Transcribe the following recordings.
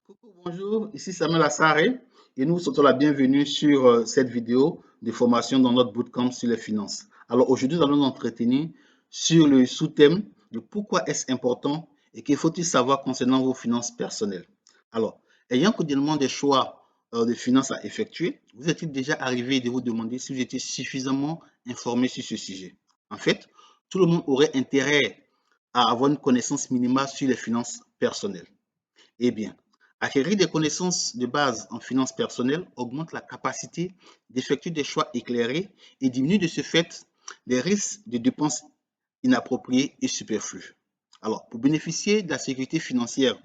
Coucou, bonjour, ici Samuel Assaré et nous vous souhaitons la bienvenue sur cette vidéo de formation dans notre bootcamp sur les finances. Alors aujourd'hui, nous allons nous entretenir sur le sous-thème de pourquoi est-ce important et qu'il faut-il savoir concernant vos finances personnelles. Alors, ayant quotidiennement des choix de finances à effectuer, vous est-il déjà arrivé de vous demander si vous étiez suffisamment informé sur ce sujet? En fait, tout le monde aurait intérêt à avoir une connaissance minimale sur les finances personnelles. Eh bien, acquérir des connaissances de base en finances personnelles augmente la capacité d'effectuer des choix éclairés et diminue de ce fait les risques de dépenses inappropriées et superflues. Alors, pour bénéficier de la sécurité financière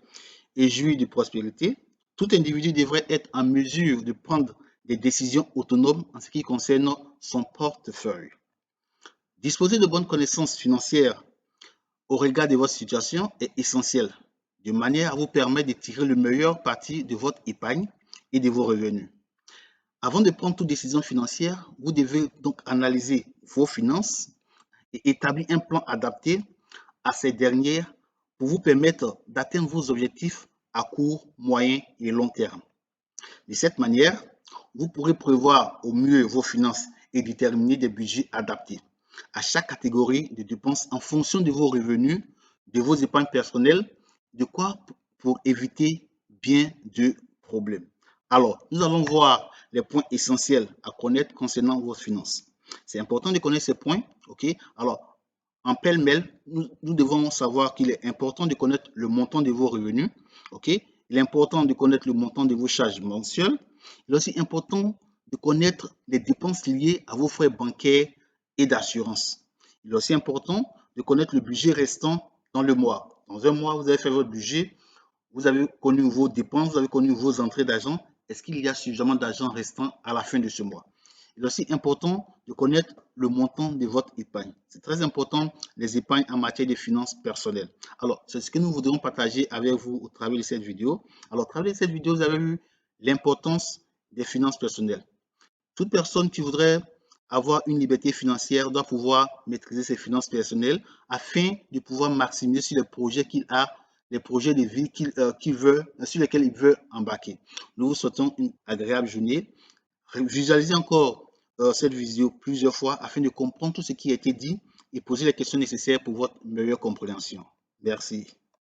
et jouir de prospérité, tout individu devrait être en mesure de prendre des décisions autonomes en ce qui concerne son portefeuille. Disposer de bonnes connaissances financières au regard de votre situation est essentiel, de manière à vous permettre de tirer le meilleur parti de votre épargne et de vos revenus. Avant de prendre toute décision financière, vous devez donc analyser vos finances et établir un plan adapté à ces dernières pour vous permettre d'atteindre vos objectifs à court, moyen et long terme. De cette manière, vous pourrez prévoir au mieux vos finances et déterminer des budgets adaptés à chaque catégorie de dépenses en fonction de vos revenus, de vos épargnes personnelles, de quoi pour éviter bien de problèmes. Alors, nous allons voir les points essentiels à connaître concernant vos finances. C'est important de connaître ces points, ok? Alors, en pêle-mêle, nous devons savoir qu'il est important de connaître le montant de vos revenus, ok? Il est important de connaître le montant de vos charges mensuelles. Il est aussi important de connaître les dépenses liées à vos frais bancaires et d'assurance. Il est aussi important de connaître le budget restant dans le mois. Dans un mois, vous avez fait votre budget, vous avez connu vos dépenses, vous avez connu vos entrées d'argent. Est-ce qu'il y a suffisamment d'argent restant à la fin de ce mois? Il est aussi important de connaître le montant de votre épargne. C'est très important, les épargnes en matière de finances personnelles. Alors, c'est ce que nous voudrions partager avec vous au travers de cette vidéo. Alors, au travers de cette vidéo, vous avez vu l'importance des finances personnelles. Toute personne qui voudrait avoir une liberté financière doit pouvoir maîtriser ses finances personnelles afin de pouvoir maximiser sur les projets qu'il a, les projets de vie qu'il veut, sur lesquels il veut embarquer. Nous vous souhaitons une agréable journée. Visualisez encore cette vidéo plusieurs fois afin de comprendre tout ce qui a été dit et poser les questions nécessaires pour votre meilleure compréhension. Merci.